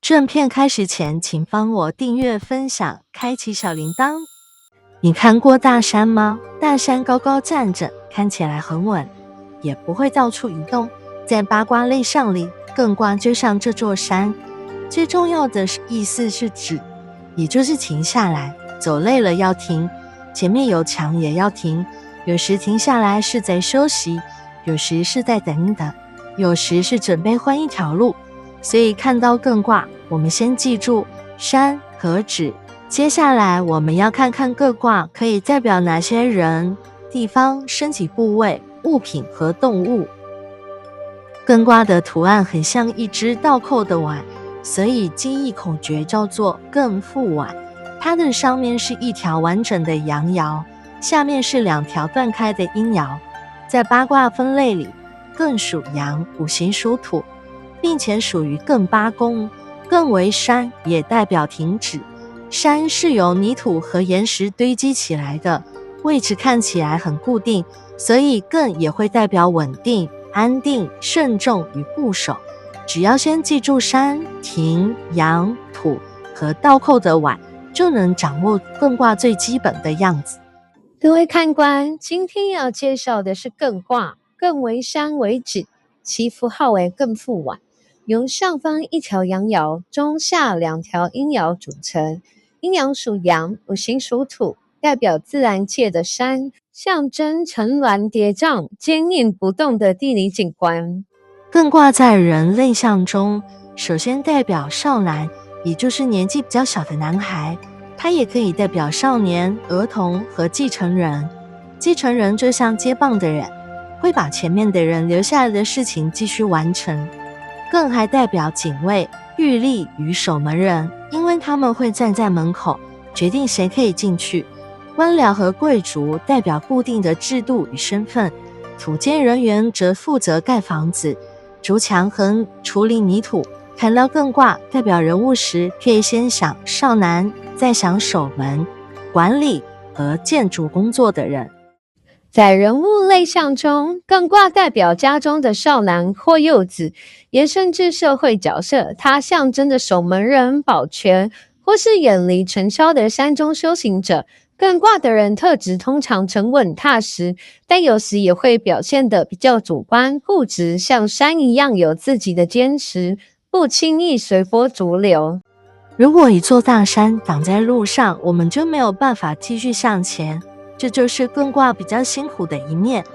正片开始前，请帮我订阅、分享、开启小铃铛。你看过大山吗？大山高高站着，看起来很稳，也不会到处移动。在八卦类象里，艮卦就像这座山，最重要的意思是止，也就是停下来，走累了要停，前面有墙也要停。有时停下来是在休息，有时是在等等，有时是准备换一条路。所以看到艮卦，我们先记住山和止。接下来我们要看看各卦可以代表哪些人、地方、身体部位、物品和动物。艮卦的图案很像一只倒扣的碗，所以记忆口诀叫做艮复碗。它的上面是一条完整的阳爻，下面是两条断开的阴爻。在八卦分类里，艮属阳，五行属土，并且属于艮八宫。艮为山，也代表停止。山是由泥土和岩石堆积起来的，位置看起来很固定，所以艮也会代表稳定、安定、慎重与固守。只要先记住山、停、阳、土和倒扣的碗，就能掌握艮卦最基本的样子。各位看官，今天要介绍的是艮卦。艮为山为止，其符号为艮复碗，由上方一条阳爻，中下两条阴爻组成。阴爻属阳，五行属土，代表自然界的山，象征层峦叠嶂、坚硬不动的地理景观。艮卦在人类象中，首先代表少男，也就是年纪比较小的男孩，它也可以代表少年、儿童和继承人。继承人就像接棒的人，会把前面的人留下来的事情继续完成。艮还代表警卫、狱吏与守门人，因为他们会站在门口，决定谁可以进去。官僚和贵族代表固定的制度与身份，土建人员则负责盖房子、筑墙和处理泥土。看到艮卦代表人物时，可以先想少男，再想守门、管理和建筑工作的人。在人物类象中，艮卦代表家中的少男或幼子，延伸至社会角色，它象征着守门人、保全或是远离尘嚣的山中修行者。艮卦的人特质通常沉稳踏实，但有时也会表现得比较主观固执，像山一样有自己的坚持，不轻易随波逐流。如果一座大山挡在路上，我们就没有办法继续向前，这就是艮卦比较辛苦的一面。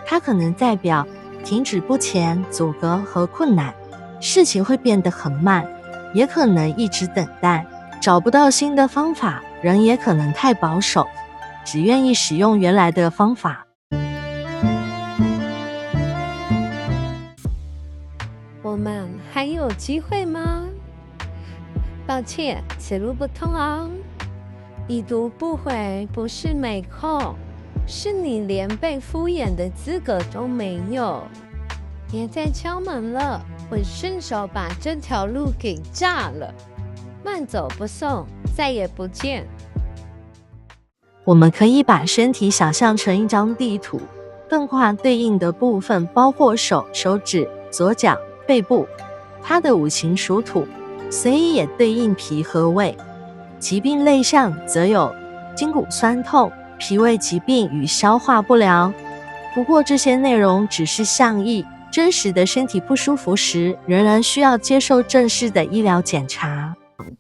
它可能代表停止不前、阻隔和困难，事情会变得很慢，也可能一直等待，找不到新的方法，人也可能太保守，只愿意使用原来的方法。我们还有机会吗？抱歉，此路不通哦。已读不回不是没空，是你连被敷衍的资格都没有。别再敲门了，我顺手把这条路给炸了。慢走不送，再也不见。我们可以把身体想象成一张地图，艮卦对应的部分包括手、手指、左脚、背部，它的五行属土，所以也对应脾和胃。疾病类象则有筋骨酸痛、脾胃疾病与消化不良。不过这些内容只是象意，真实的身体不舒服时，仍然需要接受正式的医疗检查。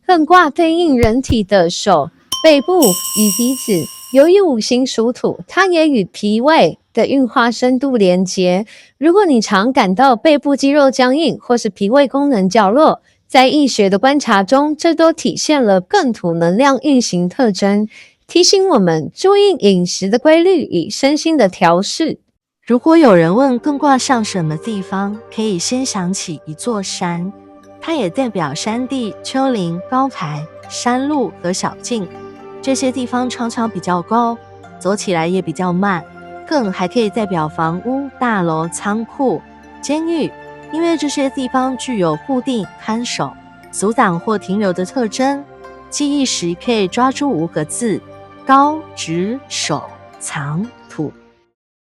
艮卦对应人体的手、背部与鼻子，由于五行属土，它也与脾胃的运化深度连结。如果你常感到背部肌肉僵硬，或是脾胃功能较弱，在易学的观察中，这都体现了艮土能量运行特征，提醒我们注意饮食的规律与身心的调适。如果有人问艮卦像什么地方，可以先想起一座山，它也代表山地、丘陵、高台、山路和小径。这些地方常常比较高，走起来也比较慢。艮还可以代表房屋、大楼、仓库、监狱，因为这些地方具有固定、看守、阻挡或停留的特征。记忆时可以抓住5个字：高、直、守、藏、土。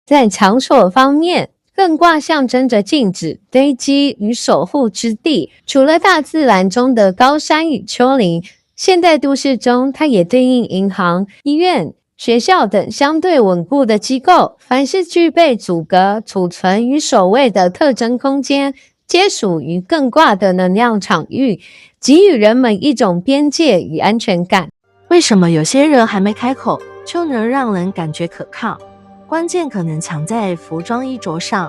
在场所方面，艮卦象征着静止、堆积与守护之地。除了大自然中的高山与丘陵，现代都市中它也对应银行、医院、学校等相对稳固的机构。凡是具备阻隔、储存与守卫的特征空间，皆属于艮卦的能量场域，给予人们一种边界与安全感。为什么有些人还没开口就能让人感觉可靠？关键可能藏在服装衣着上。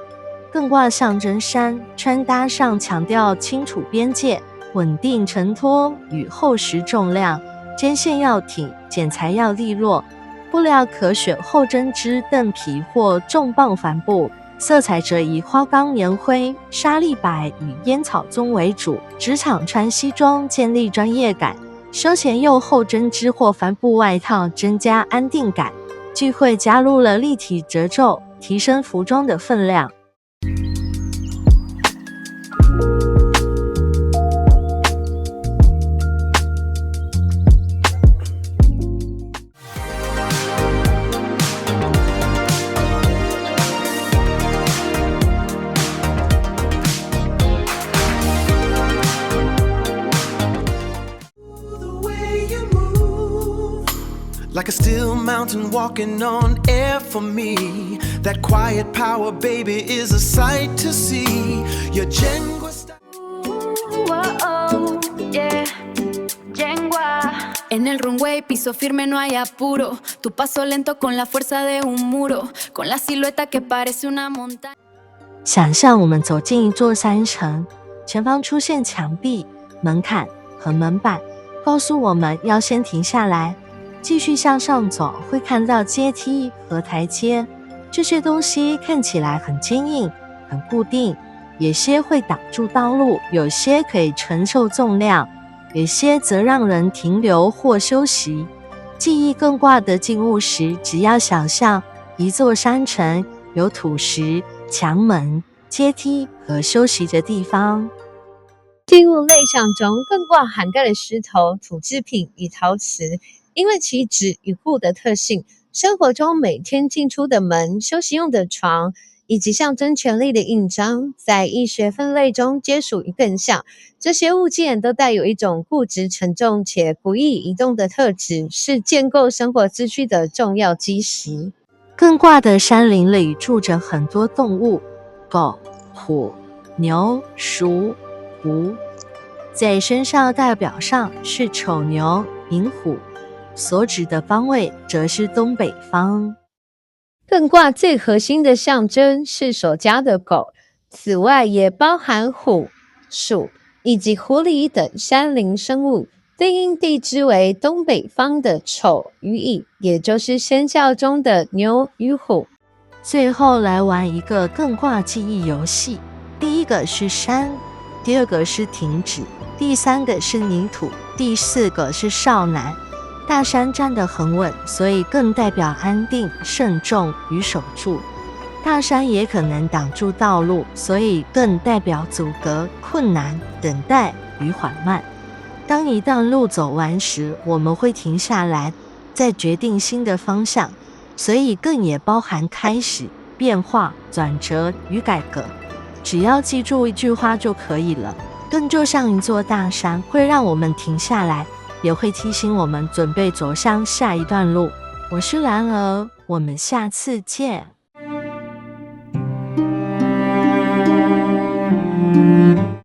艮卦象征山，穿搭上强调清楚边界、稳定承托与厚实重量，肩线要挺，剪裁要利落，布料可选厚针织、缎皮或重磅帆布，色彩则以花岗岩灰、沙砾白与烟草棕为主。职场穿西装建立专业感，休闲用厚针织或帆布外套增加安定感。聚会加入了立体褶皱，提升服装的分量。Like a still mountain walking on air for me. That quiet power, baby, is a sight to see. Your Jenga style. Yeah. Jenga. En el runway, piso firme, no hay apuro. Tu paso lento con la fuerza de un muro. Con la silueta que parece una montaña. 想象我们走进一座山城，前方出现墙壁、门槛和门板，告诉我们要先停下来。继续向上走，会看到阶梯和台阶，这些东西看起来很坚硬、很固定，有些会挡住道路，有些可以承受重量，有些则让人停留或休息。记忆艮卦的静物时，只要想象一座山城，有土石、墙门、阶梯和休息的地方。静物类象中，艮卦涵盖了石头、土制品与陶瓷。因为其质与固的特性，生活中每天进出的门、休息用的床，以及象征权力的印章，在医学分类中皆属于艮象。这些物件都带有一种固执、沉重且不易移动的特质，是建构生活秩序的重要基石。艮卦的山林里住着很多动物，狗、虎、牛、鼠、狐，在身上代表上是丑牛、寅虎。所指的方位则是东北方。艮卦最核心的象征是守家的狗，此外也包含虎、鼠以及狐狸等山林生物，对应地支为东北方的丑与寅，也就是生肖中的牛与虎。最后来玩一个艮卦记忆游戏，第一个是山，第二个是停止，第三个是泥土，第四个是少男。大山站得很稳，所以更代表安定、慎重与守住。大山也可能挡住道路，所以更代表阻隔、困难、等待与缓慢。当一段路走完时，我们会停下来，再决定新的方向，所以更也包含开始、变化、转折与改革。只要记住一句话就可以了。艮就像一座大山，会让我们停下来，也会提醒我们准备走向下一段路。我是兰儿，我们下次见。